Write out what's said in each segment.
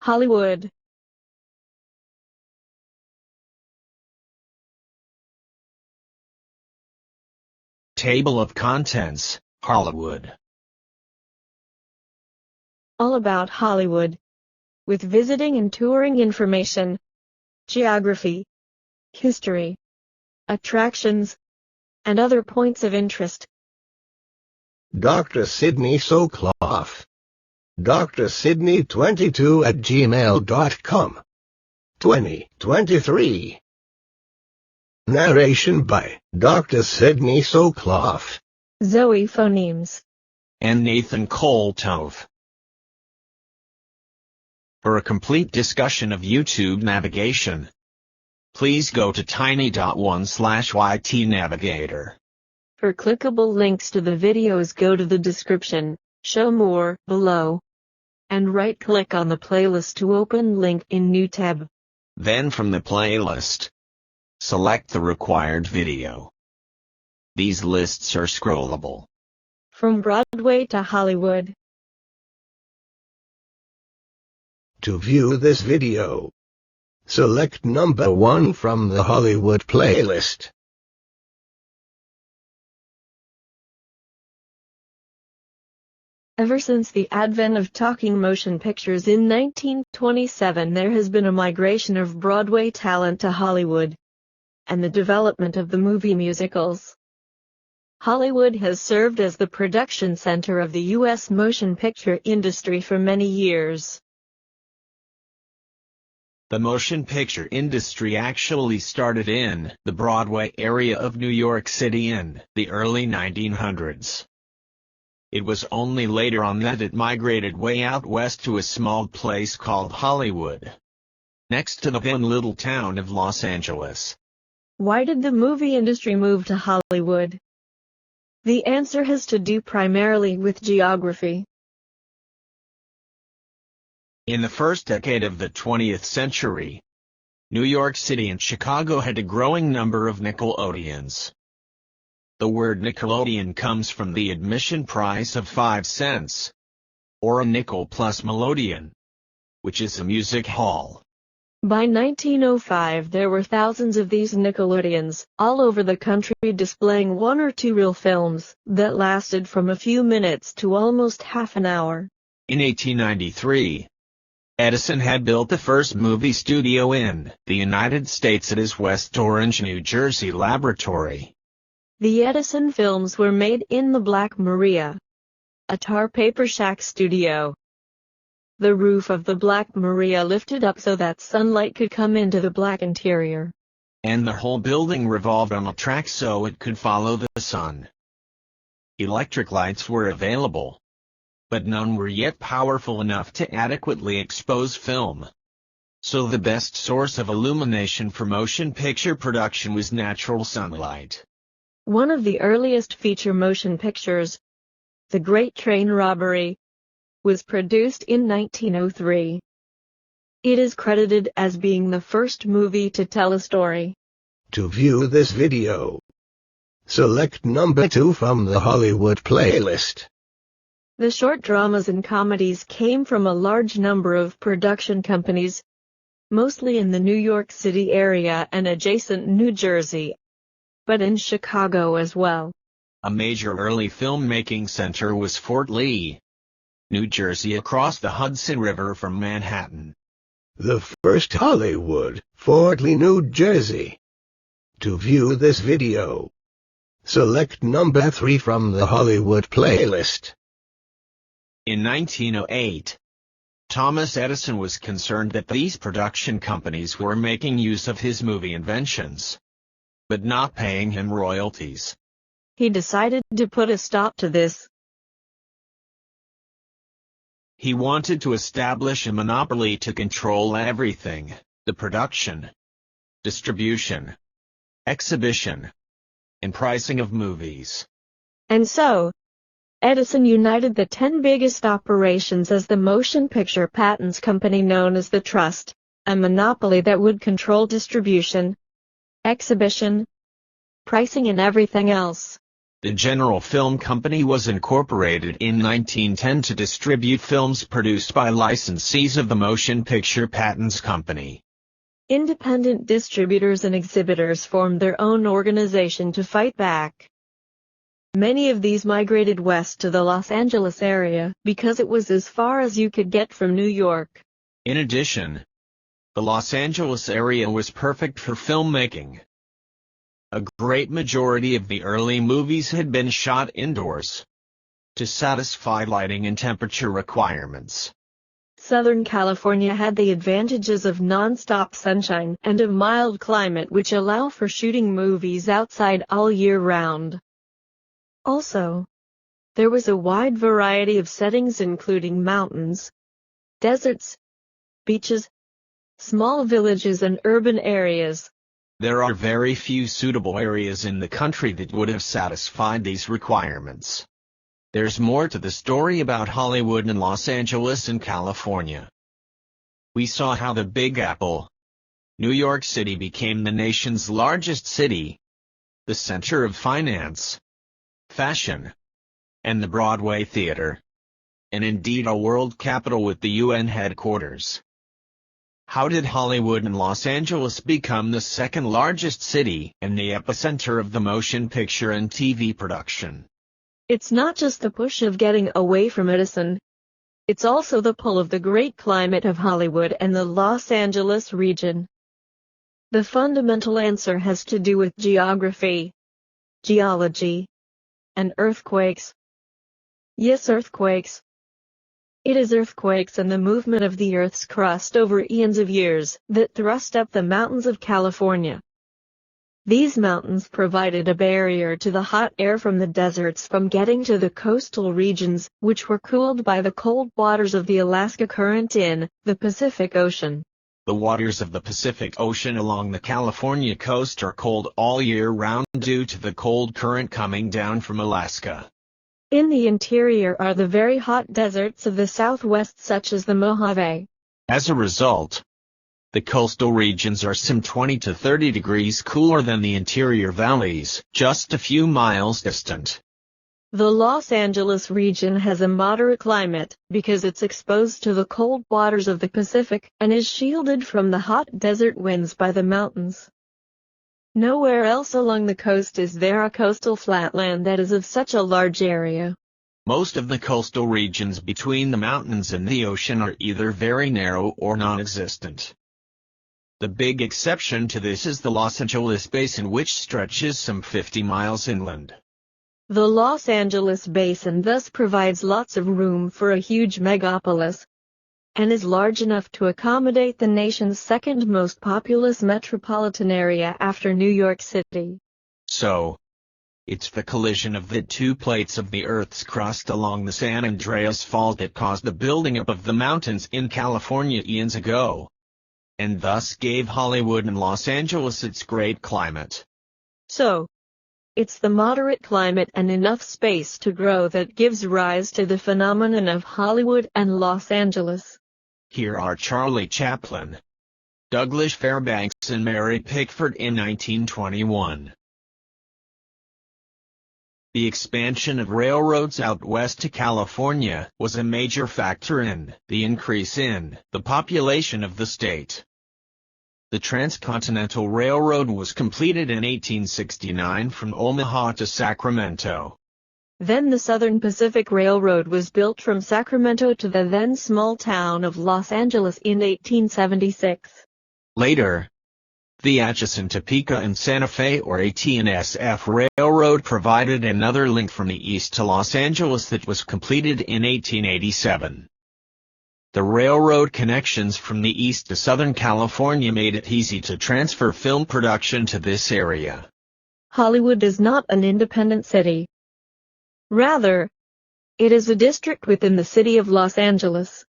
Hollywood. Table of contents, Hollywood. All about Hollywood. With visiting and touring information, geography, history, attractions, and other points of interest. Dr. Sydney Soclof. drsydney22@gmail.com. 2023. Narration by Dr. Sydney Soclof, Zoe Phonemes, and Nathan Koltove. For a complete discussion of YouTube navigation, please go to tiny.1/ytnavigator. For clickable links to the videos, go to the description, show more, below, and right-click on the playlist to open link in new tab. Then from the playlist, select the required video. These lists are scrollable. From Broadway to Hollywood. To view this video, select number 1 from the Hollywood playlist. Ever since the advent of talking motion pictures in 1927, there has been a migration of Broadway talent to Hollywood, and the development of the movie musicals. Hollywood has served as the production center of the U.S. motion picture industry for many years. The motion picture industry actually started in the Broadway area of New York City in the early 1900s. It was only later on that it migrated way out west to a small place called Hollywood, next to the then little town of Los Angeles. Why did the movie industry move to Hollywood? The answer has to do primarily with geography. In the first decade of the 20th century, New York City and Chicago had a growing number of Nickelodeons. The word Nickelodeon comes from the admission price of 5 cents, or a nickel plus melodeon, which is a music hall. By 1905, there were thousands of these Nickelodeons, all over the country, displaying 1 or 2 reel films that lasted from a few minutes to almost half an hour. In 1893, Edison had built the first movie studio in the United States at his West Orange, New Jersey laboratory. The Edison films were made in the Black Maria, a tar paper shack studio. The roof of the Black Maria lifted up so that sunlight could come into the black interior. And the whole building revolved on a track so it could follow the sun. Electric lights were available, but none were yet powerful enough to adequately expose film. So the best source of illumination for motion picture production was natural sunlight. One of the earliest feature motion pictures, The Great Train Robbery, was produced in 1903. It is credited as being the first movie to tell a story. To view this video, select number 2 from the Hollywood playlist. The short dramas and comedies came from a large number of production companies, mostly in the New York City area and adjacent New Jersey, but in Chicago as well. A major early filmmaking center was Fort Lee, New Jersey, across the Hudson River from Manhattan. The first Hollywood, Fort Lee, New Jersey. To view this video, select number 3 from the Hollywood playlist. In 1908, Thomas Edison was concerned that these production companies were making use of his movie inventions, but not paying him royalties. He decided to put a stop to this. He wanted to establish a monopoly to control everything: the production, distribution, exhibition, and pricing of movies. And so, Edison united the 10 biggest operations as the Motion Picture Patents Company, known as the Trust, a monopoly that would control distribution, exhibition, pricing, and everything else. The General Film Company was incorporated in 1910 to distribute films produced by licensees of the Motion Picture Patents Company. Independent distributors and exhibitors formed their own organization to fight back. Many of these migrated west to the Los Angeles area because it was as far as you could get from New York. In addition, the Los Angeles area was perfect for filmmaking. A great majority of the early movies had been shot indoors to satisfy lighting and temperature requirements. Southern California had the advantages of non-stop sunshine and a mild climate which allow for shooting movies outside all year round. Also, there was a wide variety of settings including mountains, deserts, beaches, small villages and urban areas. There are very few suitable areas in the country that would have satisfied these requirements. There's more to the story about Hollywood and Los Angeles and California. We saw how the Big Apple, New York City, became the nation's largest city, the center of finance, fashion, and the Broadway theater, and indeed a world capital with the UN headquarters. How did Hollywood and Los Angeles become the second largest city and the epicenter of the motion picture and TV production? It's not just the push of getting away from Edison. It's also the pull of the great climate of Hollywood and the Los Angeles region. The fundamental answer has to do with geography, geology, and earthquakes. Yes, earthquakes. It is earthquakes and the movement of the Earth's crust over eons of years that thrust up the mountains of California. These mountains provided a barrier to the hot air from the deserts from getting to the coastal regions, which were cooled by the cold waters of the Alaska Current in the Pacific Ocean. The waters of the Pacific Ocean along the California coast are cold all year round due to the cold current coming down from Alaska. In the interior are the very hot deserts of the Southwest such as the Mojave. As a result, the coastal regions are some 20 to 30 degrees cooler than the interior valleys, just a few miles distant. The Los Angeles region has a moderate climate because it's exposed to the cold waters of the Pacific and is shielded from the hot desert winds by the mountains. Nowhere else along the coast is there a coastal flatland that is of such a large area. Most of the coastal regions between the mountains and the ocean are either very narrow or non-existent. The big exception to this is the Los Angeles Basin, which stretches some 50 miles inland. The Los Angeles Basin thus provides lots of room for a huge megapolis, and is large enough to accommodate the nation's second most populous metropolitan area after New York City. So, it's the collision of the two plates of the Earth's crust along the San Andreas Fault that caused the building up of the mountains in California eons ago, and thus gave Hollywood and Los Angeles its great climate. So, it's the moderate climate and enough space to grow that gives rise to the phenomenon of Hollywood and Los Angeles. Here are Charlie Chaplin, Douglas Fairbanks and Mary Pickford in 1921. The expansion of railroads out west to California was a major factor in the increase in the population of the state. The Transcontinental Railroad was completed in 1869 from Omaha to Sacramento. Then the Southern Pacific Railroad was built from Sacramento to the then small town of Los Angeles in 1876. Later, the Atchison, Topeka and Santa Fe or AT&SF Railroad provided another link from the east to Los Angeles that was completed in 1887. The railroad connections from the east to Southern California made it easy to transfer film production to this area. Hollywood is not an independent city. Rather, it is a district within the city of Los Angeles,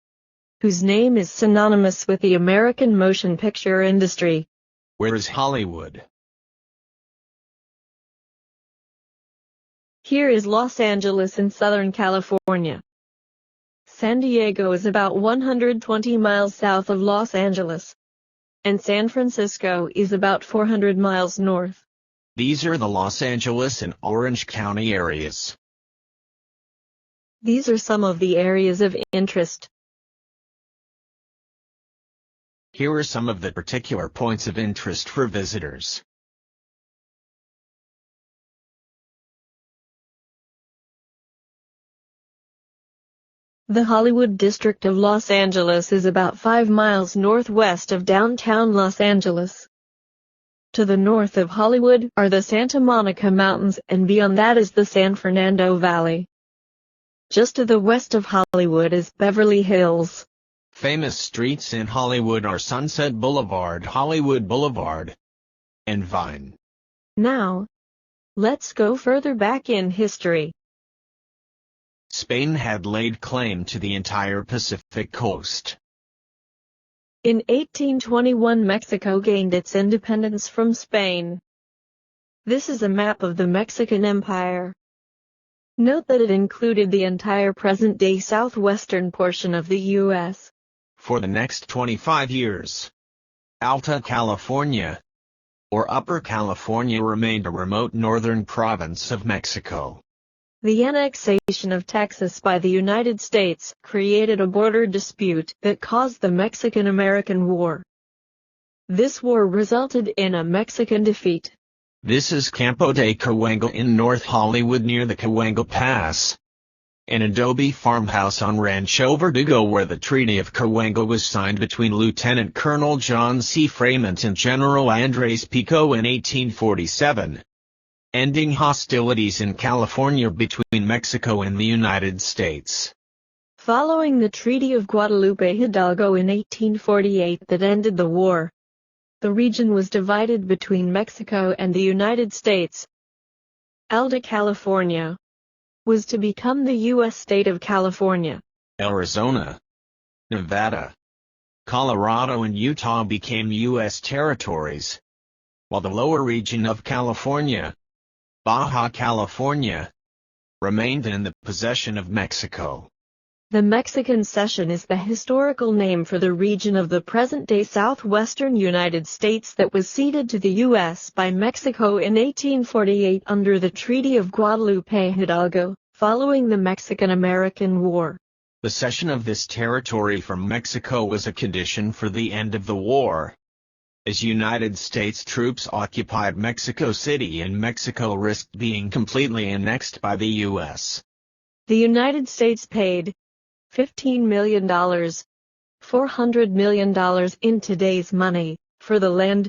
whose name is synonymous with the American motion picture industry. Where is Hollywood? Here is Los Angeles in Southern California. San Diego is about 120 miles south of Los Angeles, and San Francisco is about 400 miles north. These are the Los Angeles and Orange County areas. These are some of the areas of interest. Here are some of the particular points of interest for visitors. The Hollywood district of Los Angeles is about 5 miles northwest of downtown Los Angeles. To the north of Hollywood are the Santa Monica Mountains, and beyond that is the San Fernando Valley. Just to the west of Hollywood is Beverly Hills. Famous streets in Hollywood are Sunset Boulevard, Hollywood Boulevard, and Vine. Now, let's go further back in history. Spain had laid claim to the entire Pacific coast. In 1821, Mexico gained its independence from Spain. This is a map of the Mexican Empire. Note that it included the entire present-day southwestern portion of the U.S. For the next 25 years, Alta California, or Upper California, remained a remote northern province of Mexico. The annexation of Texas by the United States created a border dispute that caused the Mexican-American War. This war resulted in a Mexican defeat. This is Campo de Cahuenga in North Hollywood near the Cahuenga Pass, an adobe farmhouse on Rancho Verdugo where the Treaty of Cahuenga was signed between Lieutenant Colonel John C. Fremont and General Andrés Pico in 1847. Ending hostilities in California between Mexico and the United States. Following the Treaty of Guadalupe Hidalgo in 1848 that ended the war, the region was divided between Mexico and the United States. Alta California was to become the U.S. state of California. Arizona, Nevada, Colorado and Utah became U.S. territories, while the lower region of California, Baja California, remained in the possession of Mexico. The Mexican Cession is the historical name for the region of the present-day southwestern United States that was ceded to the U.S. by Mexico in 1848 under the Treaty of Guadalupe Hidalgo, following the Mexican-American War. The cession of this territory from Mexico was a condition for the end of the war, as United States troops occupied Mexico City and Mexico risked being completely annexed by the U.S. The United States paid $15 million, $400 million in today's money, for the land,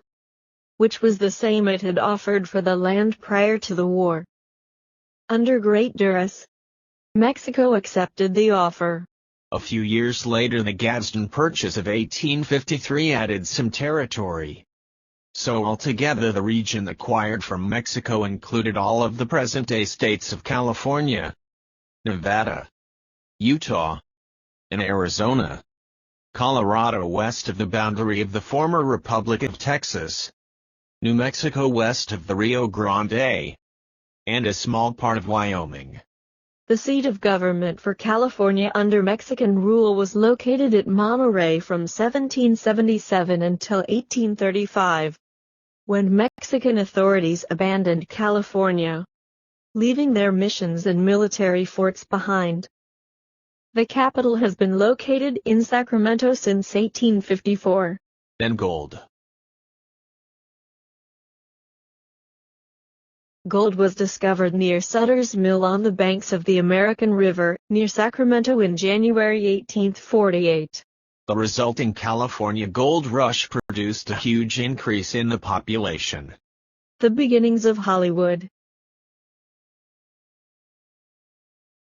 which was the same it had offered for the land prior to the war. Under great duress, Mexico accepted the offer. A few years later, the Gadsden Purchase of 1853 added some territory. So altogether the region acquired from Mexico included all of the present-day states of California, Nevada, Utah, and Arizona, Colorado west of the boundary of the former Republic of Texas, New Mexico west of the Rio Grande, and a small part of Wyoming. The seat of government for California under Mexican rule was located at Monterey from 1777 until 1835, when Mexican authorities abandoned California, leaving their missions and military forts behind. The capital has been located in Sacramento since 1854. Then gold. Gold was discovered near Sutter's Mill on the banks of the American River, near Sacramento in January 1848. The resulting California gold rush produced a huge increase in the population. The beginnings of Hollywood.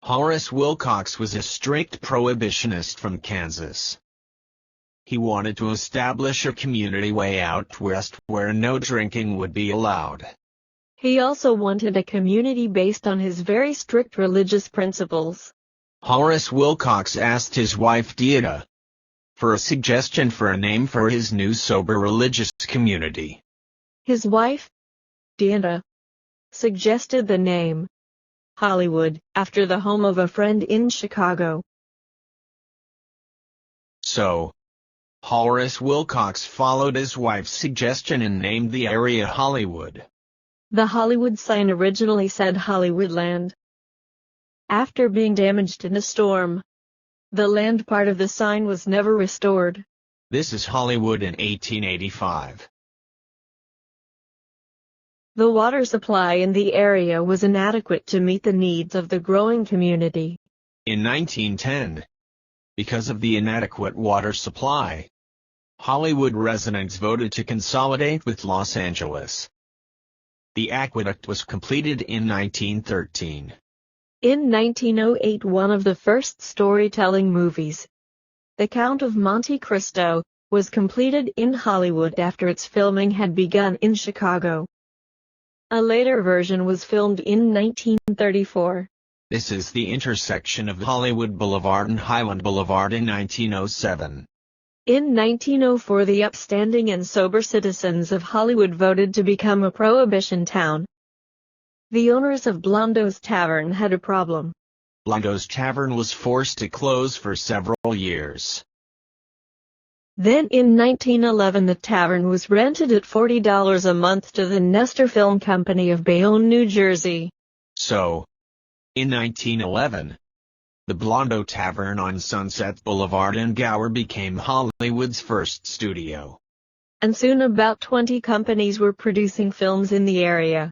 Horace Wilcox was a strict prohibitionist from Kansas. He wanted to establish a community way out west where no drinking would be allowed. He also wanted a community based on his very strict religious principles. Horace Wilcox asked his wife Deida for a suggestion for a name for his new sober religious community. His wife, Deida, suggested the name Hollywood, after the home of a friend in Chicago. So, Horace Wilcox followed his wife's suggestion and named the area Hollywood. The Hollywood sign originally said Hollywoodland. After being damaged in a storm, the land part of the sign was never restored. This is Hollywood in 1885. The water supply in the area was inadequate to meet the needs of the growing community. In 1910, because of the inadequate water supply, Hollywood residents voted to consolidate with Los Angeles. The aqueduct was completed in 1913. In 1908, one of the first storytelling movies, The Count of Monte Cristo, was completed in Hollywood after its filming had begun in Chicago. A later version was filmed in 1934. This is the intersection of Hollywood Boulevard and Highland Boulevard in 1907. In 1904, the upstanding and sober citizens of Hollywood voted to become a prohibition town. The owners of Blondeau's Tavern had a problem. Blondeau's Tavern was forced to close for several years. Then in 1911, the tavern was rented at $40 a month to the Nestor Film Company of Bayonne, New Jersey. So, in 1911, the Blondeau Tavern on Sunset Boulevard in Gower became Hollywood's first studio. And soon about 20 companies were producing films in the area.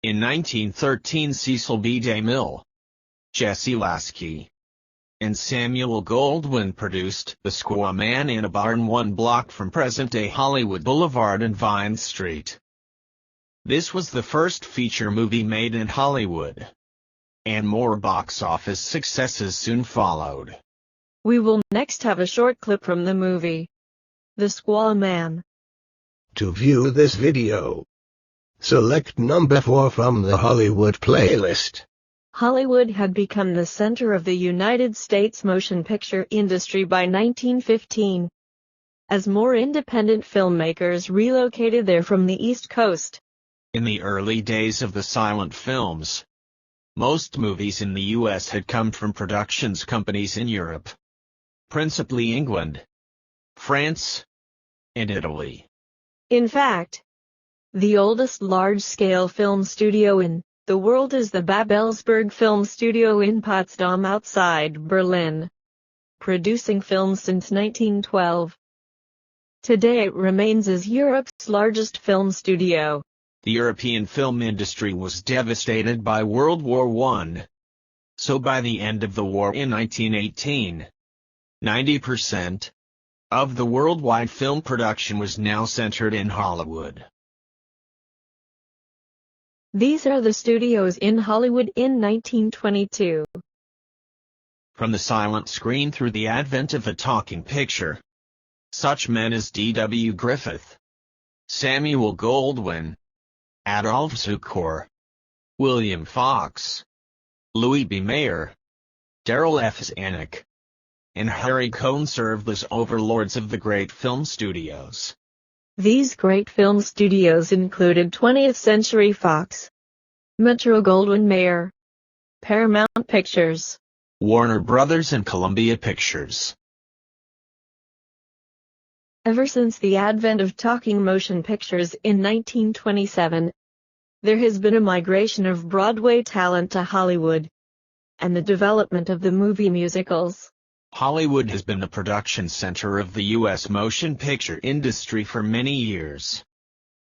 In 1913, Cecil B. DeMille, Jesse Lasky, and Samuel Goldwyn produced The Squaw Man in a Barn 1 block from present-day Hollywood Boulevard and Vine Street. This was the first feature movie made in Hollywood, and more box office successes soon followed. We will next have a short clip from the movie, The Squaw Man. To view this video, select number 4 from the Hollywood playlist. Hollywood had become the center of the United States motion picture industry by 1915, as more independent filmmakers relocated there from the East Coast. In the early days of the silent films, most movies in the U.S. had come from productions companies in Europe, principally England, France, and Italy. In fact, the oldest large-scale film studio in the world is the Babelsberg Film Studio in Potsdam outside Berlin, producing films since 1912. Today it remains as Europe's largest film studio. The European film industry was devastated by World War I. So by the end of the war in 1918, 90% of the worldwide film production was now centered in Hollywood. These are the studios in Hollywood in 1922. From the silent screen through the advent of the talking picture, such men as D.W. Griffith, Samuel Goldwyn, Adolph Zukor, William Fox, Louis B. Mayer, Darrell F. Zanuck, and Harry Cohn served as overlords of the great film studios. These great film studios included 20th Century Fox, Metro-Goldwyn-Mayer, Paramount Pictures, Warner Brothers and Columbia Pictures. Ever since the advent of talking motion pictures in 1927, there has been a migration of Broadway talent to Hollywood, and the development of the movie musicals. Hollywood has been the production center of the U.S. motion picture industry for many years.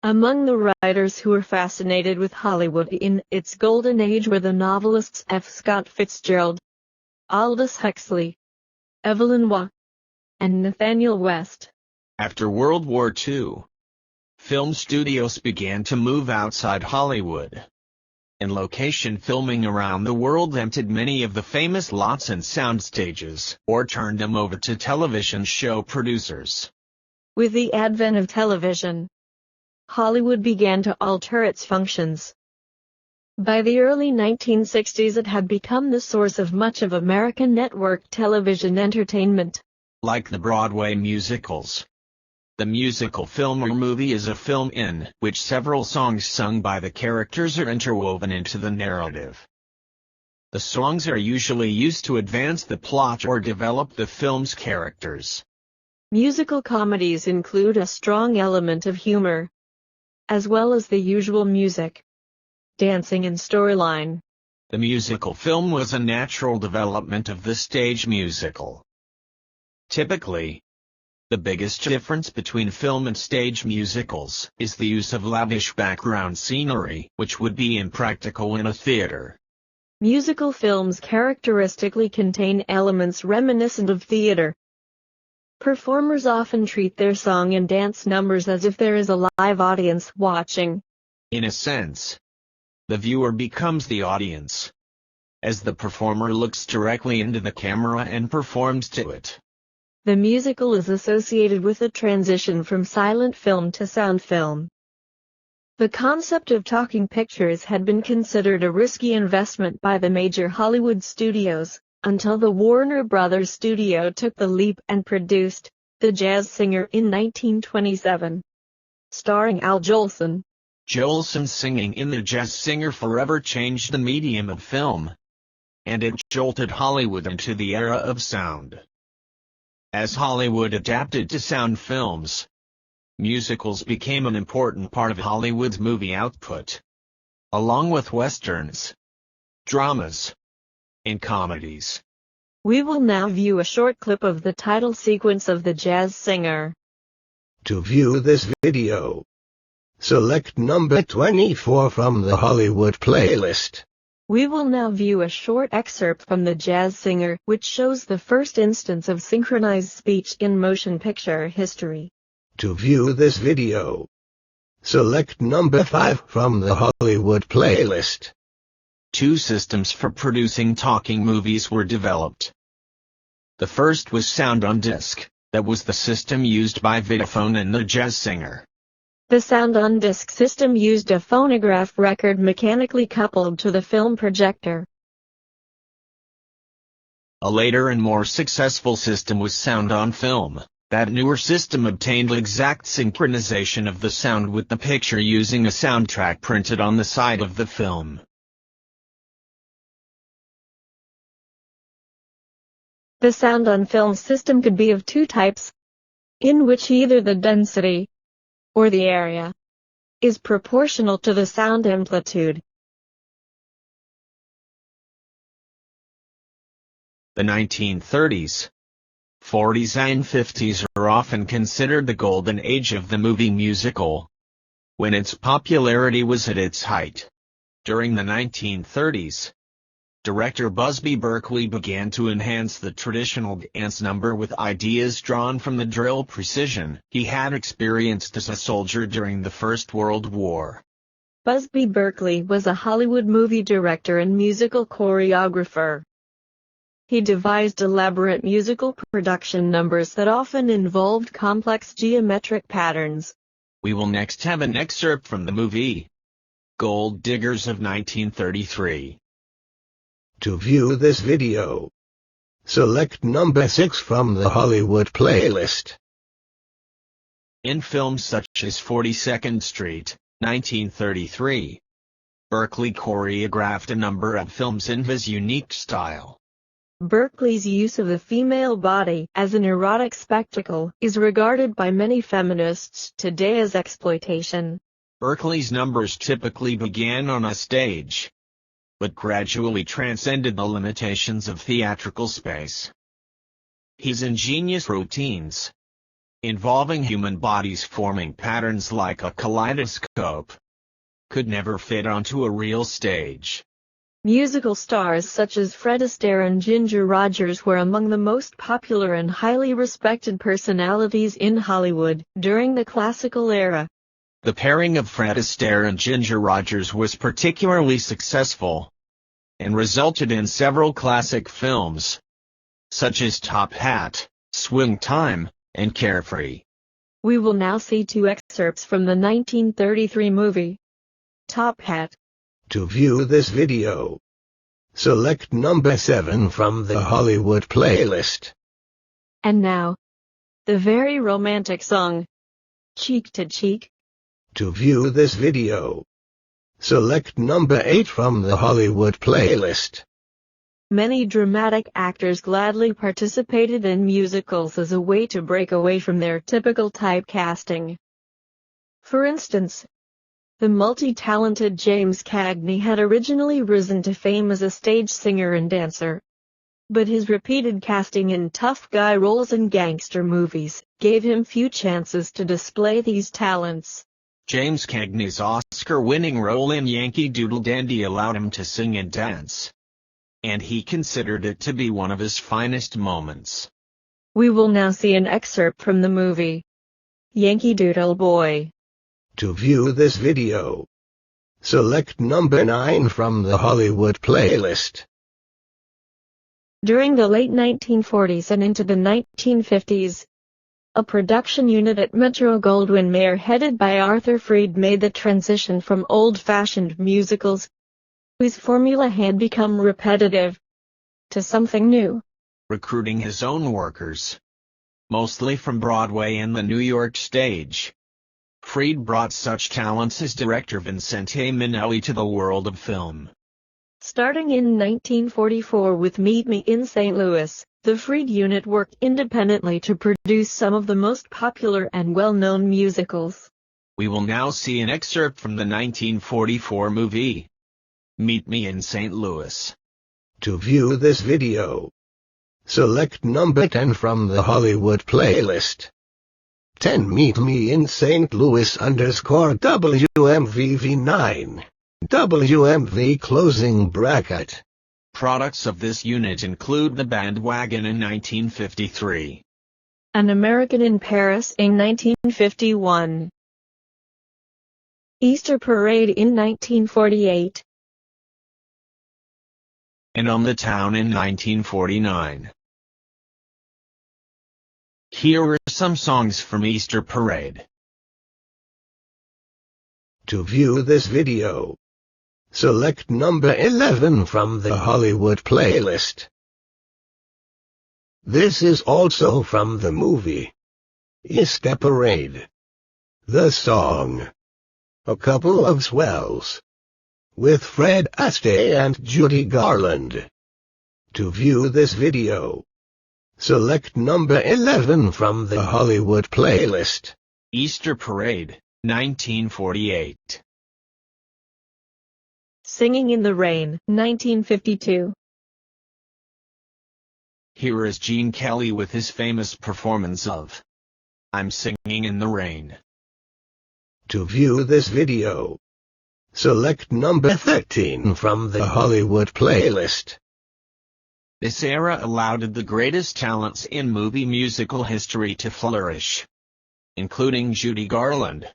Among the writers who were fascinated with Hollywood in its golden age were the novelists F. Scott Fitzgerald, Aldous Huxley, Evelyn Waugh, and Nathaniel West. After World War II, film studios began to move outside Hollywood, and location filming around the world emptied many of the famous lots and sound stages, or turned them over to television show producers. With the advent of television, Hollywood began to alter its functions. By the early 1960s, it had become the source of much of American network television entertainment. Like the Broadway musicals, the musical film or movie is a film in which several songs sung by the characters are interwoven into the narrative. The songs are usually used to advance the plot or develop the film's characters. Musical comedies include a strong element of humor, as well as the usual music, dancing and storyline. The musical film was a natural development of the stage musical. Typically, the biggest difference between film and stage musicals is the use of lavish background scenery, which would be impractical in a theater. Musical films characteristically contain elements reminiscent of theater. Performers often treat their song and dance numbers as if there is a live audience watching. In a sense, the viewer becomes the audience, as the performer looks directly into the camera and performs to it. The musical is associated with a transition from silent film to sound film. The concept of talking pictures had been considered a risky investment by the major Hollywood studios, until the Warner Brothers studio took the leap and produced The Jazz Singer in 1927. Starring Al Jolson. Jolson's singing in The Jazz Singer forever changed the medium of film, and it jolted Hollywood into the era of sound. As Hollywood adapted to sound films, musicals became an important part of Hollywood's movie output, along with westerns, dramas, and comedies. We will now view a short clip of the title sequence of The Jazz Singer. To view this video, select number 24 from the Hollywood playlist. We will now view a short excerpt from The Jazz Singer, which shows the first instance of synchronized speech in motion picture history. To view this video, select number 5 from the Hollywood playlist. Two systems for producing talking movies were developed. The first was sound on disc. That was the system used by Vodafone and The Jazz Singer. The sound on disc system used a phonograph record mechanically coupled to the film projector. A later and more successful system was sound on film. That newer system obtained exact synchronization of the sound with the picture using a soundtrack printed on the side of the film. The sound on film system could be of two types, in which either the density, or the area, is proportional to the sound amplitude. The 1930s, 40s and 50s are often considered the golden age of the movie musical, when its popularity was at its height. During the 1930s, director Busby Berkeley began to enhance the traditional dance number with ideas drawn from the drill precision he had experienced as a soldier during the First World War. Busby Berkeley was a Hollywood movie director and musical choreographer. He devised elaborate musical production numbers that often involved complex geometric patterns. We will next have an excerpt from the movie Gold Diggers of 1933. To view this video, select number 6 from the Hollywood playlist. In films such as 42nd Street, 1933, Berkeley choreographed a number of films in his unique style. Berkeley's use of the female body as an erotic spectacle is regarded by many feminists today as exploitation. Berkeley's numbers typically began on a stage, but gradually transcended the limitations of theatrical space. His ingenious routines, involving human bodies forming patterns like a kaleidoscope, could never fit onto a real stage. Musical stars such as Fred Astaire and Ginger Rogers were among the most popular and highly respected personalities in Hollywood during the classical era. The pairing of Fred Astaire and Ginger Rogers was particularly successful, and resulted in several classic films, such as Top Hat, Swing Time, and Carefree. We will now see two excerpts from the 1933 movie, Top Hat. To view this video, select number 7 from the Hollywood playlist. And now, the very romantic song, Cheek to Cheek. To view this video, select number 8 from the Hollywood playlist. Many dramatic actors gladly participated in musicals as a way to break away from their typical typecasting. For instance, The multi-talented James Cagney had originally risen to fame as a stage singer and dancer. But his repeated casting in tough guy roles and gangster movies gave him few chances to display these talents. James Cagney's Oscar-winning role in Yankee Doodle Dandy allowed him to sing and dance, and he considered it to be one of his finest moments. We will now see an excerpt from the movie Yankee Doodle Boy. To view this video, select number 9 from the Hollywood playlist. During the late 1940s and into the 1950s, a production unit at Metro-Goldwyn-Mayer headed by Arthur Freed made the transition from old-fashioned musicals, whose formula had become repetitive, to something new. Recruiting his own workers, mostly from Broadway and the New York stage, Freed brought such talents as director Vincente Minnelli to the world of film. Starting in 1944 with Meet Me in St. Louis, the Freed unit worked independently to produce some of the most popular and well-known musicals. We will now see an excerpt from the 1944 movie Meet Me in St. Louis. To view this video, select number 10 from the Hollywood playlist. 10 Meet Me in St. Louis _WMVV9. WMV closing bracket. Products of this unit include The Bandwagon in 1953, An American in Paris in 1951, Easter Parade in 1948, and On the Town in 1949. Here are some songs from Easter Parade. To view this video, select number 11 from the Hollywood playlist. This is also from the movie Easter Parade. The song, A Couple of Swells, with Fred Astaire and Judy Garland. To view this video, select number 11 from the Hollywood playlist. Easter Parade, 1948. Singing in the Rain, 1952. Here is Gene Kelly with his famous performance of I'm Singing in the Rain. To view this video, select number 13 from the Hollywood playlist. This era allowed the greatest talents in movie musical history to flourish, including Judy Garland,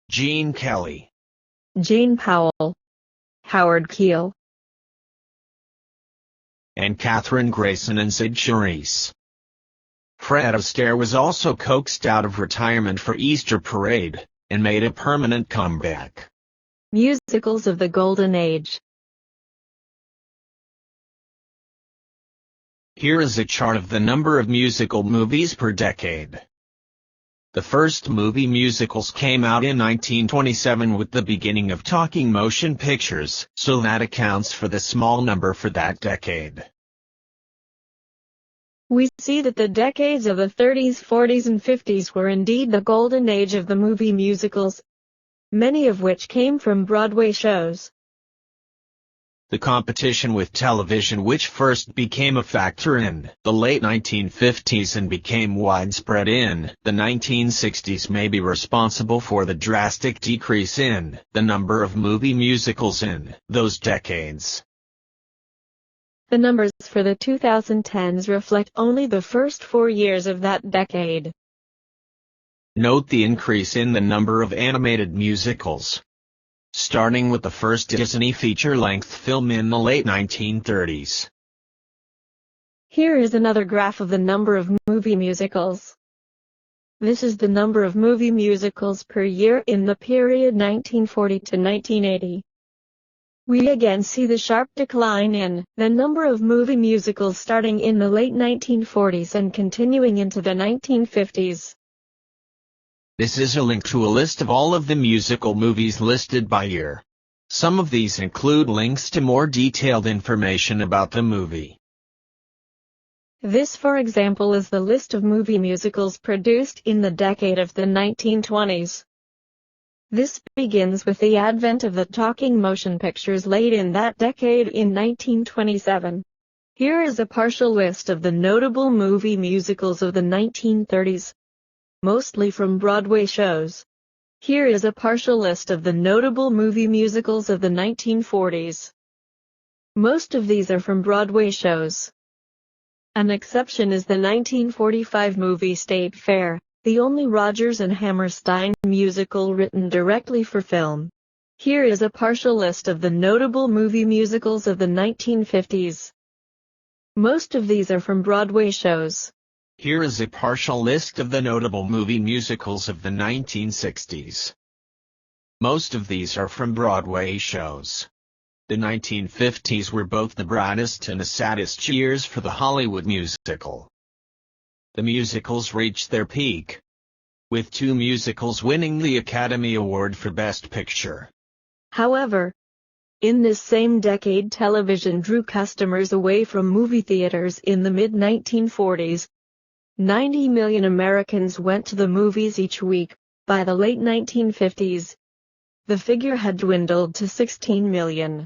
Gene Kelly, Jane Powell, Howard Keel, and Kathryn Grayson and Sid Charisse. Fred Astaire was also coaxed out of retirement for Easter Parade, and made a permanent comeback. Musicals of the Golden Age. Here is a chart of the number of musical movies per decade. The first movie musicals came out in 1927 with the beginning of talking motion pictures, so that accounts for the small number for that decade. We see that the decades of the 30s, 40s and 50s were indeed the golden age of the movie musicals, many of which came from Broadway shows. The competition with television, which first became a factor in the late 1950s and became widespread in the 1960s, may be responsible for the drastic decrease in the number of movie musicals in those decades. The numbers for the 2010s reflect only the first 4 years of that decade. Note the increase in the number of animated musicals, starting with the first Disney feature-length film in the late 1930s. Here is another graph of the number of movie musicals. This is the number of movie musicals per year in the period 1940 to 1980. We again see the sharp decline in the number of movie musicals starting in the late 1940s and continuing into the 1950s. This is a link to a list of all of the musical movies listed by year. Some of these include links to more detailed information about the movie. This, for example, is the list of movie musicals produced in the decade of the 1920s. This begins with the advent of the talking motion pictures late in that decade in 1927. Here is a partial list of the notable movie musicals of the 1930s, mostly from Broadway shows. Here is a partial list of the notable movie musicals of the 1940s. Most of these are from Broadway shows. An exception is the 1945 movie State Fair, the only Rodgers and Hammerstein musical written directly for film. Here is a partial list of the notable movie musicals of the 1950s. Most of these are from Broadway shows. Here is a partial list of the notable movie musicals of the 1960s. Most of these are from Broadway shows. The 1950s were both the brightest and the saddest years for the Hollywood musical. The musicals reached their peak, with 2 musicals winning the Academy Award for Best Picture. However, in this same decade, television drew customers away from movie theaters. In the mid-1940s, 90 million Americans went to the movies each week. By the late 1950s, the figure had dwindled to 16 million.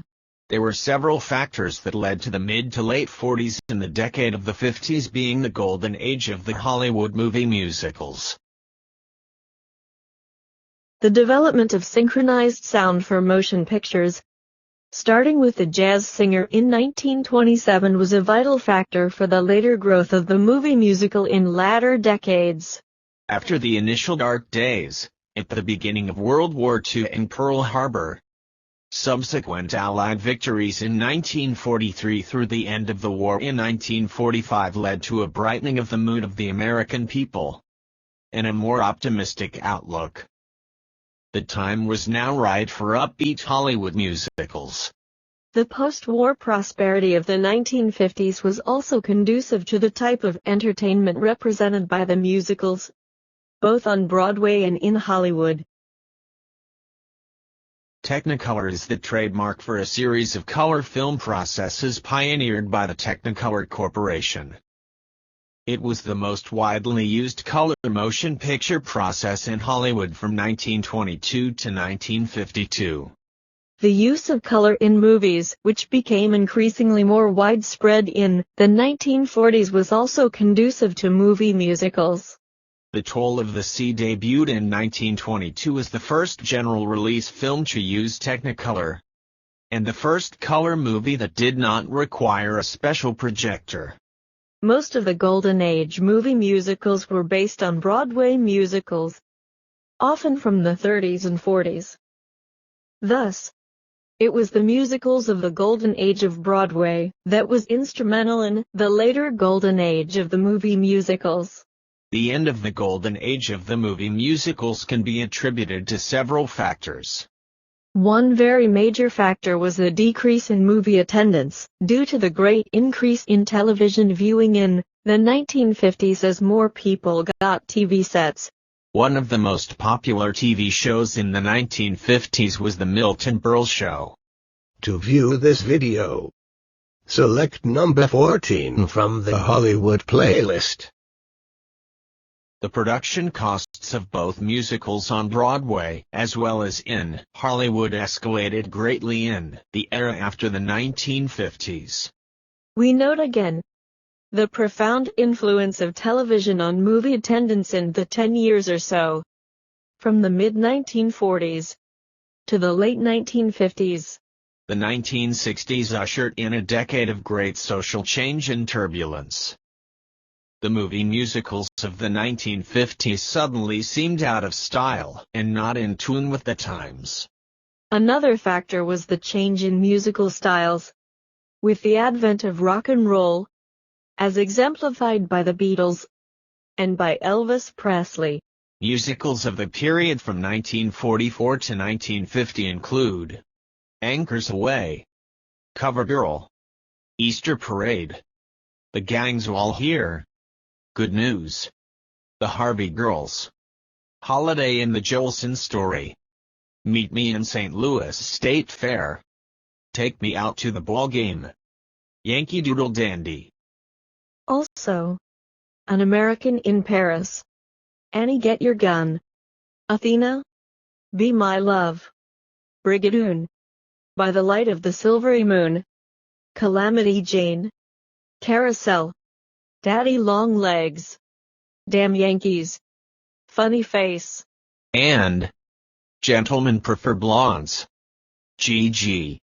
There were several factors that led to the mid to late 40s and the decade of the 50s being the golden age of the Hollywood movie musicals. The development of synchronized sound for motion pictures, starting with The Jazz Singer in 1927, was a vital factor for the later growth of the movie musical in latter decades. After the initial dark days, at the beginning of World War II and Pearl Harbor, subsequent Allied victories in 1943 through the end of the war in 1945 led to a brightening of the mood of the American people, and a more optimistic outlook. The time was now right for upbeat Hollywood musicals. The post-war prosperity of the 1950s was also conducive to the type of entertainment represented by the musicals, both on Broadway and in Hollywood. Technicolor is the trademark for a series of color film processes pioneered by the Technicolor Corporation. It was the most widely used color motion picture process in Hollywood from 1922 to 1952. The use of color in movies, which became increasingly more widespread in the 1940s, was also conducive to movie musicals. The Toll of the Sea debuted in 1922 as the first general-release film to use Technicolor, and the first color movie that did not require a special projector. Most of the Golden Age movie musicals were based on Broadway musicals, often from the 30s and 40s. Thus, it was the musicals of the Golden Age of Broadway that was instrumental in the later Golden Age of the movie musicals. The end of the Golden Age of the movie musicals can be attributed to several factors. One very major factor was the decrease in movie attendance, due to the great increase in television viewing in the 1950s as more people got TV sets. One of the most popular TV shows in the 1950s was The Milton Berle Show. To view this video, select number 14 from the Hollywood playlist. The production costs of both musicals on Broadway as well as in Hollywood escalated greatly in the era after the 1950s. We note again the profound influence of television on movie attendance in the 10 years or so, from the mid-1940s to the late 1950s. The 1960s ushered in a decade of great social change and turbulence. The movie musicals of the 1950s suddenly seemed out of style and not in tune with the times. Another factor was the change in musical styles, with the advent of rock and roll, as exemplified by the Beatles and by Elvis Presley. Musicals of the period from 1944 to 1950 include Anchors Aweigh, Cover Girl, Easter Parade, The Gang's All Here, Good News, The Harvey Girls, Holiday in the Jolson Story, Meet Me in St. Louis State Fair, Take Me Out to the Ball Game, Yankee Doodle Dandy. Also, An American in Paris, Annie Get Your Gun, Athena, Be My Love. Brigadoon. By the Light of the Silvery Moon. Calamity Jane. Carousel. Daddy Long Legs. Damn Yankees. Funny Face. And Gentlemen Prefer Blondes. G.G.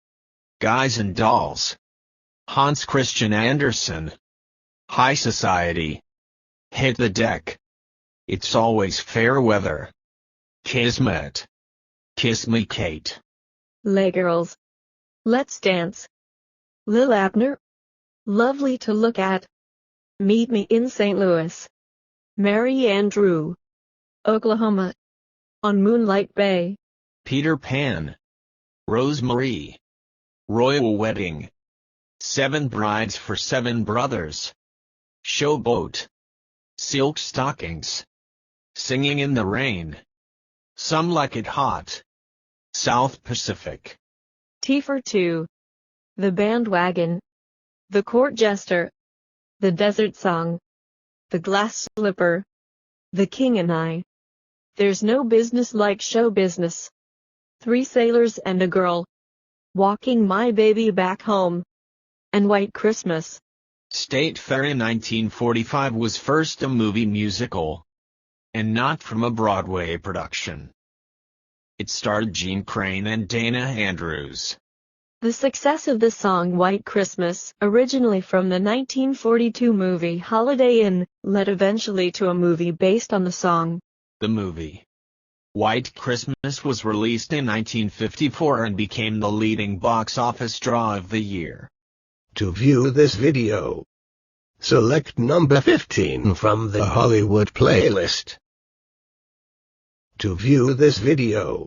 Guys and Dolls. Hans Christian Andersen. High Society. Hit the Deck. It's Always Fair Weather. Kismet. Kiss Me Kate. Lay Girls. Let's Dance. Lil Abner. Lovely to Look At. Meet Me in St. Louis. Mary Andrew. Oklahoma. On Moonlight Bay. Peter Pan. Rosemary. Royal Wedding. 7 Brides for 7 Brothers. Showboat. Silk Stockings. Singing in the Rain. Some Like It Hot. South Pacific. T for Two. The Bandwagon. The Court Jester. The Desert Song. The Glass Slipper. The King and I. There's No Business Like Show Business. 3 Sailors and a Girl. Walking My Baby Back Home. And White Christmas. State Fair in 1945 was first a movie musical, and not from a Broadway production. It starred Gene Crane and Dana Andrews. The success of the song White Christmas, originally from the 1942 movie Holiday Inn, led eventually to a movie based on the song. The movie White Christmas was released in 1954 and became the leading box office draw of the year. To view this video, select number 15 from the Hollywood playlist. To view this video,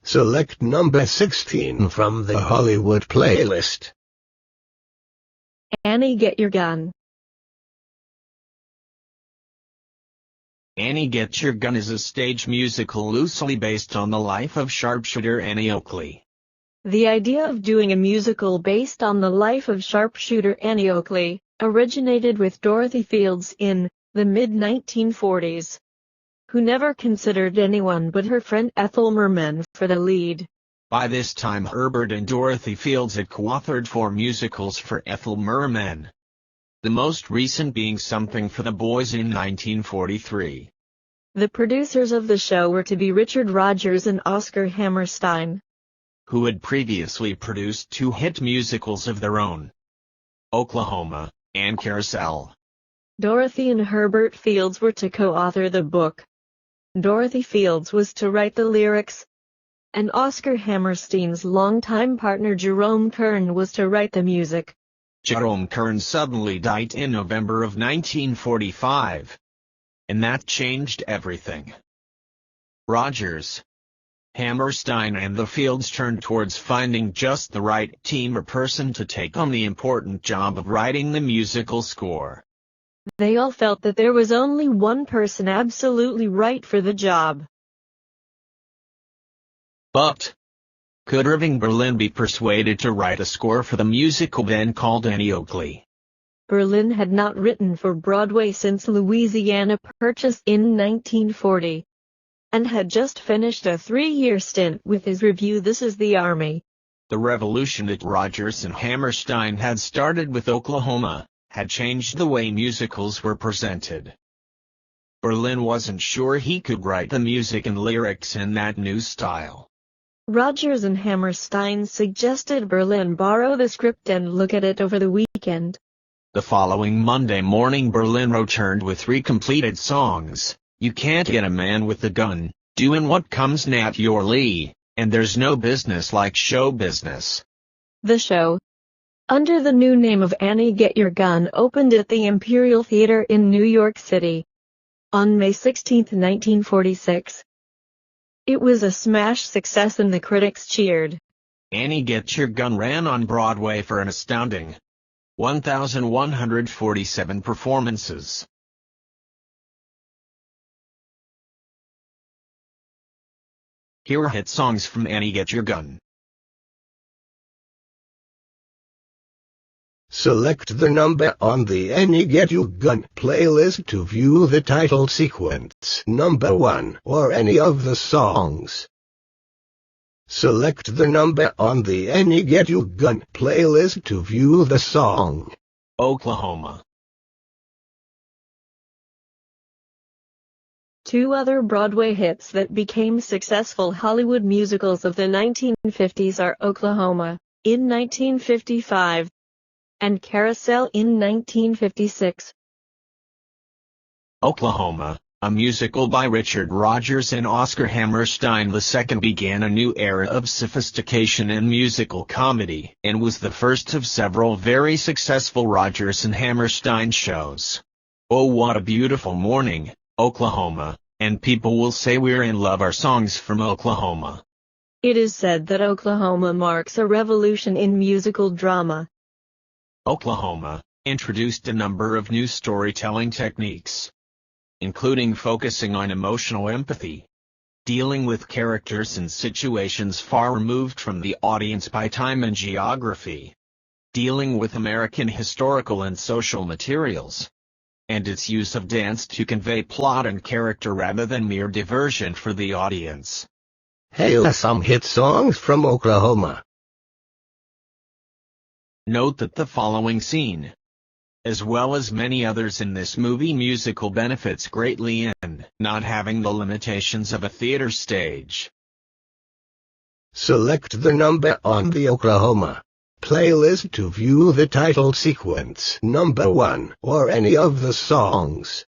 select number 16 from the Hollywood playlist. Annie, Get Your Gun. Annie Get Your Gun is a stage musical loosely based on the life of sharpshooter Annie Oakley. The idea of doing a musical based on the life of sharpshooter Annie Oakley originated with Dorothy Fields in the mid-1940s, who never considered anyone but her friend Ethel Merman for the lead. By this time Herbert and Dorothy Fields had co-authored 4 musicals for Ethel Merman, the most recent being Something for the Boys in 1943. The producers of the show were to be Richard Rodgers and Oscar Hammerstein, who had previously produced 2 hit musicals of their own, Oklahoma and Carousel. Dorothy and Herbert Fields were to co-author the book. Dorothy Fields was to write the lyrics, and Oscar Hammerstein's longtime partner Jerome Kern was to write the music. Jerome Kern suddenly died in November of 1945, and that changed everything. Rodgers, Hammerstein and the Fields turned towards finding just the right team or person to take on the important job of writing the musical score. They all felt that there was only one person absolutely right for the job. But could Irving Berlin be persuaded to write a score for the musical then called Annie Oakley? Berlin had not written for Broadway since Louisiana Purchase in 1940. And had just finished a 3-year stint with his revue This Is the Army. The revolution that Rodgers and Hammerstein had started with Oklahoma had changed the way musicals were presented. Berlin wasn't sure he could write the music and lyrics in that new style. Rodgers and Hammerstein suggested Berlin borrow the script and look at it over the weekend. The following Monday morning Berlin returned with 3 completed songs. You Can't Get a Man with a Gun, Doing What Comes Naturally, and There's No Business Like Show Business. The show, under the new name of Annie Get Your Gun, opened at the Imperial Theater in New York City on May 16, 1946. It was a smash success and the critics cheered. Annie Get Your Gun ran on Broadway for an astounding 1,147 performances. Here are hit songs from Annie Get Your Gun. Select the number on the Annie Get Your Gun playlist to view the title sequence, number 1, or any of the songs. Select the number on the Any Get You Gun playlist to view the song. Oklahoma. Two other Broadway hits that became successful Hollywood musicals of the 1950s are Oklahoma, in 1955, and Carousel in 1956. Oklahoma, a musical by Richard Rodgers and Oscar Hammerstein II, began a new era of sophistication in musical comedy, and was the first of several very successful Rodgers and Hammerstein shows. Oh What a Beautiful Morning, Oklahoma, and People Will Say We're in Love are songs from Oklahoma. It is said that Oklahoma marks a revolution in musical drama. Oklahoma introduced a number of new storytelling techniques, including focusing on emotional empathy, dealing with characters and situations far removed from the audience by time and geography, dealing with American historical and social materials, and its use of dance to convey plot and character rather than mere diversion for the audience. Here are some hit songs from Oklahoma. Note that the following scene, as well as many others in this movie musical, benefits greatly in not having the limitations of a theater stage. Select the number on the Oklahoma playlist to view the title sequence number 1 or any of the songs.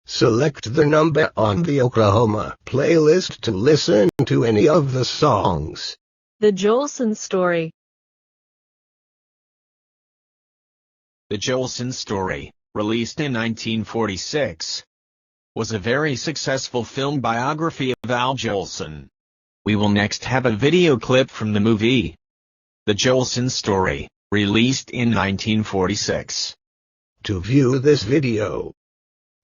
Select the number on the Oklahoma playlist to listen to any of the songs. The Jolson Story. The Jolson Story, released in 1946, was a very successful film biography of Al Jolson. We will next have a video clip from the movie The Jolson Story, released in 1946. To view this video,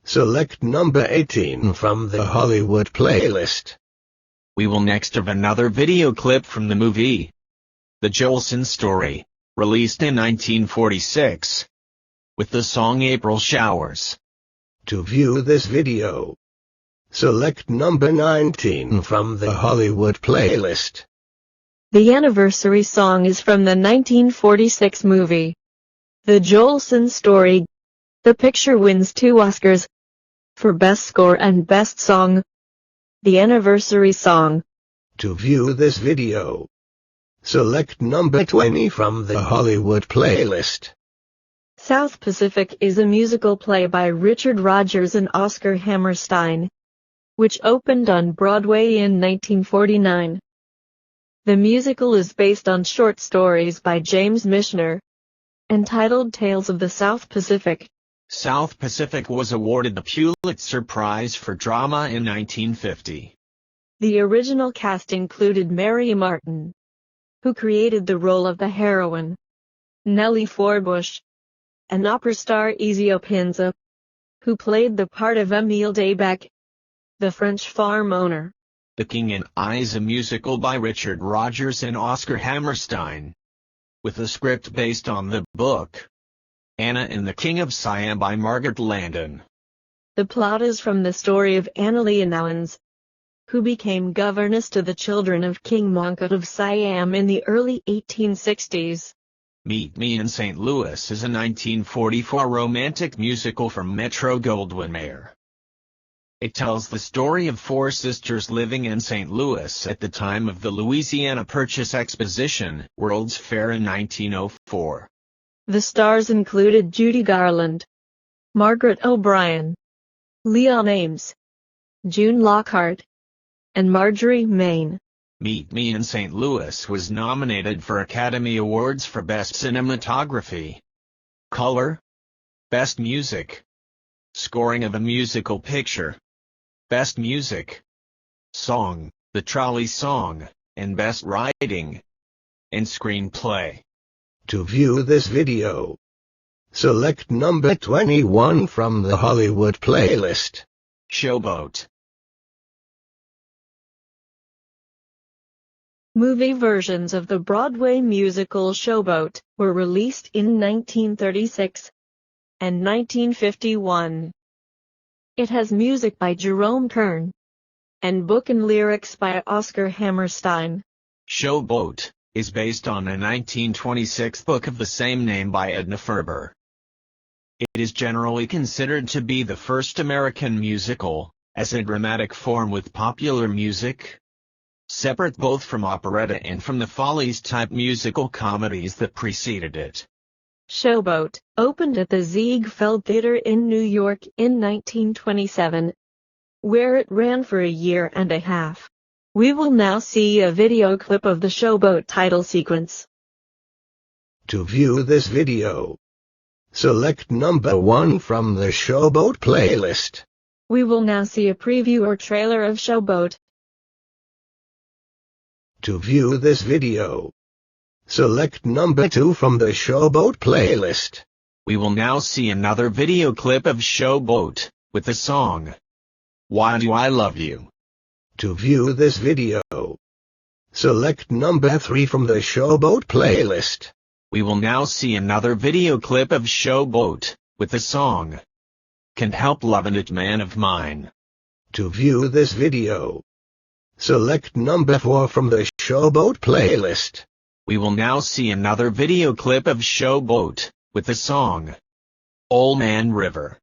select number 18 from the Hollywood playlist. We will next have another video clip from the movie The Jolson Story, released in 1946, with the song April Showers. To view this video, select number 19 from the Hollywood playlist. The anniversary song is from the 1946 movie The Jolson Story. The picture wins 2 Oscars for Best Score and Best Song. The anniversary song. To view this video, select number 20 from the Hollywood playlist. South Pacific is a musical play by Richard Rodgers and Oscar Hammerstein, which opened on Broadway in 1949. The musical is based on short stories by James Michener, entitled Tales of the South Pacific. South Pacific was awarded the Pulitzer Prize for Drama in 1950. The original cast included Mary Martin, who created the role of the heroine, Nellie Forbush, and opera star Ezio Pinza, who played the part of Emile Debec, the French farm owner. The King and I is a musical by Richard Rodgers and Oscar Hammerstein, with a script based on the book Anna and the King of Siam by Margaret Landon. The plot is from the story of Anna Leonowens, who became governess to the children of King Mongkut of Siam in the early 1860s. Meet Me in St. Louis is a 1944 romantic musical from Metro-Goldwyn-Mayer. It tells the story of 4 sisters living in St. Louis at the time of the Louisiana Purchase Exposition, World's Fair in 1904. The stars included Judy Garland, Margaret O'Brien, Leon Ames, June Lockhart, and Marjorie Main. Meet Me in St. Louis was nominated for Academy Awards for Best Cinematography, Color, Best Music, Scoring of a Musical Picture, Best Music, Song, The Trolley Song, and Best Writing and Screenplay. To view this video, select number 21 from the Hollywood playlist. Showboat. Movie versions of the Broadway musical Showboat were released in 1936 and 1951. It has music by Jerome Kern, and book and lyrics by Oscar Hammerstein. Showboat is based on a 1926 book of the same name by Edna Ferber. It is generally considered to be the first American musical, as a dramatic form with popular music, separate both from operetta and from the Follies-type musical comedies that preceded it. Showboat opened at the Ziegfeld Theater in New York in 1927, where it ran for a year and a half. We will now see a video clip of the Showboat title sequence. To view this video, select number 1 from the Showboat playlist. We will now see a preview or trailer of Showboat. To view this video, select number 2 from the Showboat playlist. We will now see another video clip of Showboat, with the song, Why Do I Love You? To view this video, select number 3 from the Showboat playlist. We will now see another video clip of Showboat, with the song, Can't Help Lovin' It Man of Mine. To view this video, select number 4 from the Showboat playlist. We will now see another video clip of Showboat, with the song, Old Man River.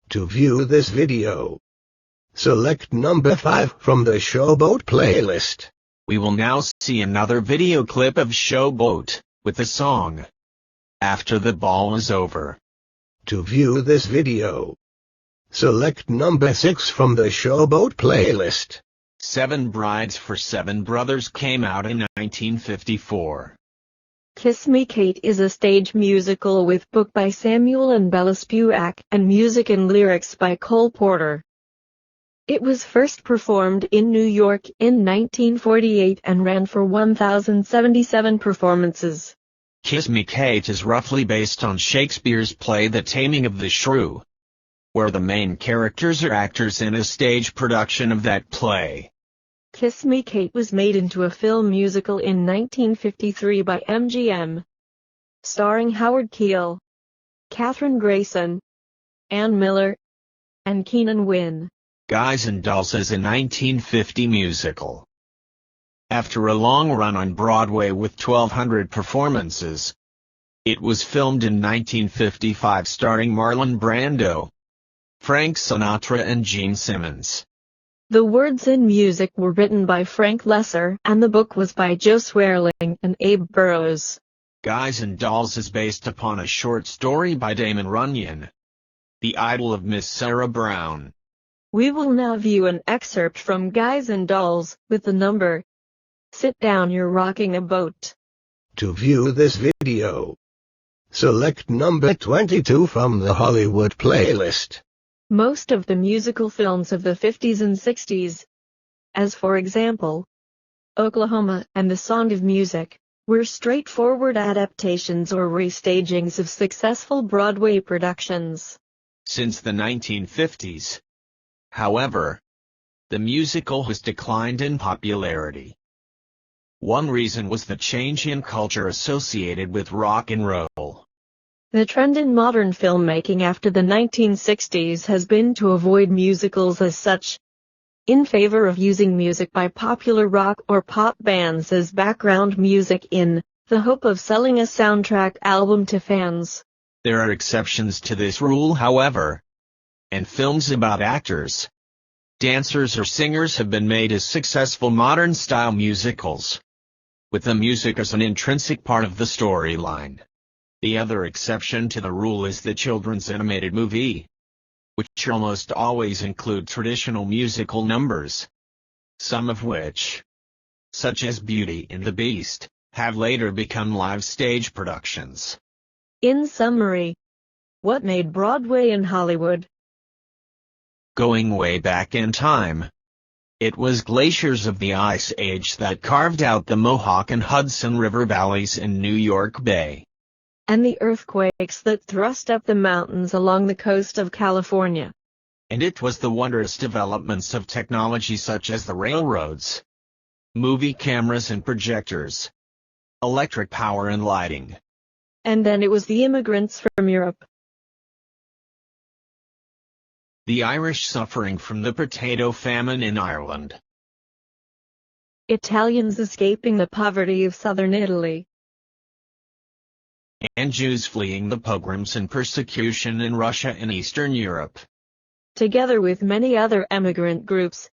To view this video, select number 5 from the Showboat playlist. We will now see another video clip of Showboat, with the song, After the Ball Is Over. To view this video, select number 6 from the Showboat playlist. Seven Brides for Seven Brothers came out in 1954. Kiss Me Kate is a stage musical with book by Samuel and Bella Spewak and music and lyrics by Cole Porter. It was first performed in New York in 1948 and ran for 1,077 performances. Kiss Me Kate is roughly based on Shakespeare's play The Taming of the Shrew, where the main characters are actors in a stage production of that play. Kiss Me Kate was made into a film musical in 1953 by MGM, starring Howard Keel, Kathryn Grayson, Ann Miller, and Keenan Wynn. Guys and Dolls is a 1950 musical. After a long run on Broadway with 1,200 performances, it was filmed in 1955 starring Marlon Brando, Frank Sinatra and Gene Simmons. The words and music were written by Frank Lesser and the book was by Joe Swearling and Abe Burrows. Guys and Dolls is based upon a short story by Damon Runyon, the idol of Miss Sarah Brown. We will now view an excerpt from Guys and Dolls with the number, Sit Down, You're Rocking a Boat. To view this video, select number 22 from the Hollywood playlist. Most of the musical films of the 50s and 60s, as for example, Oklahoma and The Sound of Music, were straightforward adaptations or restagings of successful Broadway productions. Since the 1950s, however, the musical has declined in popularity. One reason was the change in culture associated with rock and roll. The trend in modern filmmaking after the 1960s has been to avoid musicals as such, in favor of using music by popular rock or pop bands as background music in the hope of selling a soundtrack album to fans. There are exceptions to this rule, however, and films about actors, dancers or singers have been made as successful modern-style musicals, with the music as an intrinsic part of the storyline. The other exception to the rule is the children's animated movie, which almost always include traditional musical numbers, some of which, such as Beauty and the Beast, have later become live stage productions. In summary, what made Broadway in Hollywood? Going way back in time, it was glaciers of the Ice Age that carved out the Mohawk and Hudson River valleys in New York Bay. And the earthquakes that thrust up the mountains along the coast of California. And it was the wondrous developments of technology such as the railroads, movie cameras and projectors, electric power and lighting. And then it was the immigrants from Europe. The Irish suffering from the potato famine in Ireland. Italians escaping the poverty of southern Italy. And Jews fleeing the pogroms and persecution in Russia and Eastern Europe. Together with many other emigrant groups.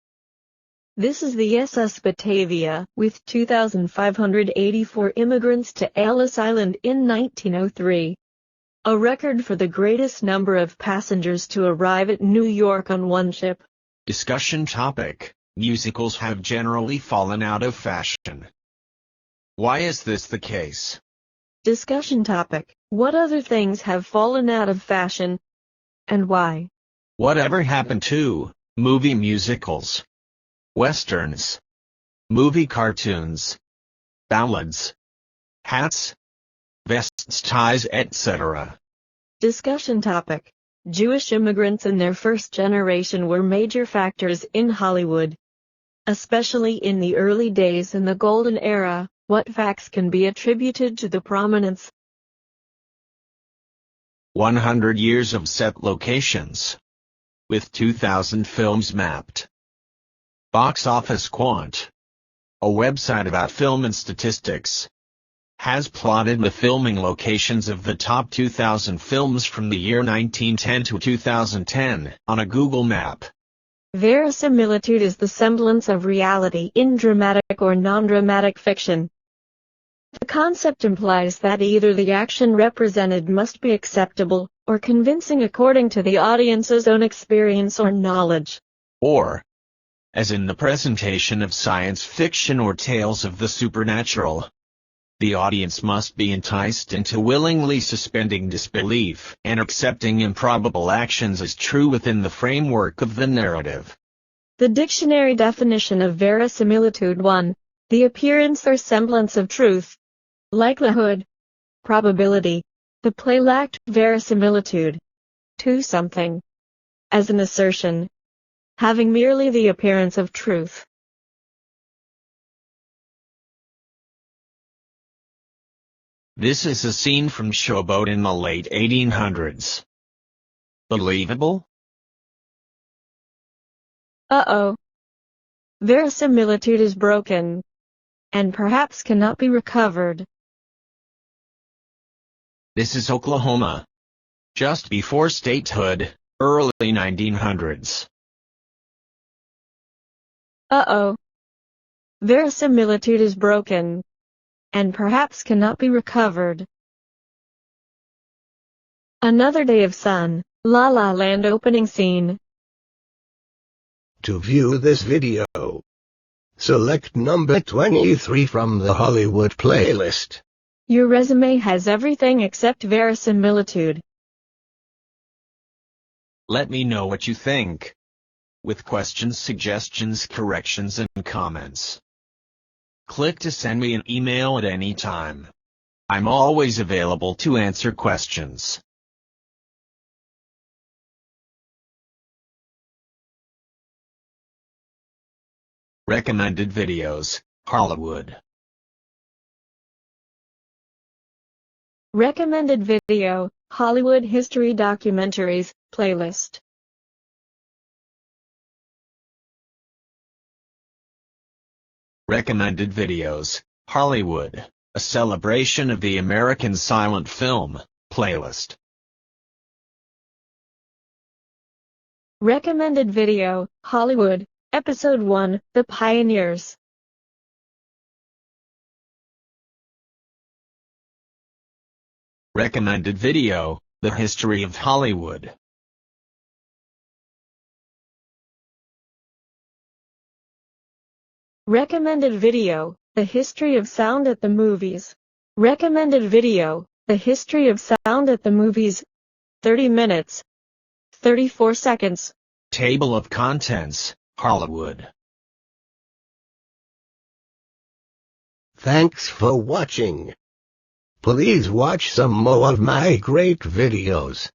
This is the SS Batavia, with 2,584 immigrants to Ellis Island in 1903. A record for the greatest number of passengers to arrive at New York on one ship. Discussion topic: musicals have generally fallen out of fashion. Why is this the case? Discussion topic: what other things have fallen out of fashion, and why? Whatever happened to movie musicals, westerns, movie cartoons, ballads, hats, vests, ties, etc.? Discussion topic: Jewish immigrants in their first generation were major factors in Hollywood, especially in the early days in the Golden Era. What facts can be attributed to the prominence? 100 years of set locations. With 2,000 films mapped. Box Office Quant, a website about film and statistics, has plotted the filming locations of the top 2,000 films from the year 1910 to 2010 on a Google map. Verisimilitude is the semblance of reality in dramatic or non-dramatic fiction. The concept implies that either the action represented must be acceptable, or convincing according to the audience's own experience or knowledge. Or, as in the presentation of science fiction or tales of the supernatural, the audience must be enticed into willingly suspending disbelief and accepting improbable actions as true within the framework of the narrative. The dictionary definition of verisimilitude: 1. The appearance or semblance of truth. Likelihood. Probability. The play lacked verisimilitude. 2. Something. As an assertion. Having merely the appearance of truth. This is a scene from Showboat in the late 1800s. Believable? Uh-oh. Verisimilitude is broken, and perhaps cannot be recovered. This is Oklahoma. Just before statehood, early 1900s. Uh-oh. Verisimilitude is broken, and perhaps cannot be recovered. Another Day of Sun, La La Land opening scene. To view this video, select number 23 from the Hollywood playlist. Your resume has everything except verisimilitude. Let me know what you think, with questions, suggestions, corrections, and comments. Click to send me an email at any time. I'm always available to answer questions. Recommended videos, Hollywood. Recommended video, Hollywood History Documentaries, playlist. Recommended videos, Hollywood, a celebration of the American silent film, playlist. Recommended video, Hollywood, Episode 1, The Pioneers. Recommended video, The History of Hollywood. Recommended video, The History of Sound at the Movies. Recommended video, The History of Sound at the Movies. 30 minutes. 34 seconds. Table of Contents, Hollywood. Thanks for watching. Please watch some more of my great videos.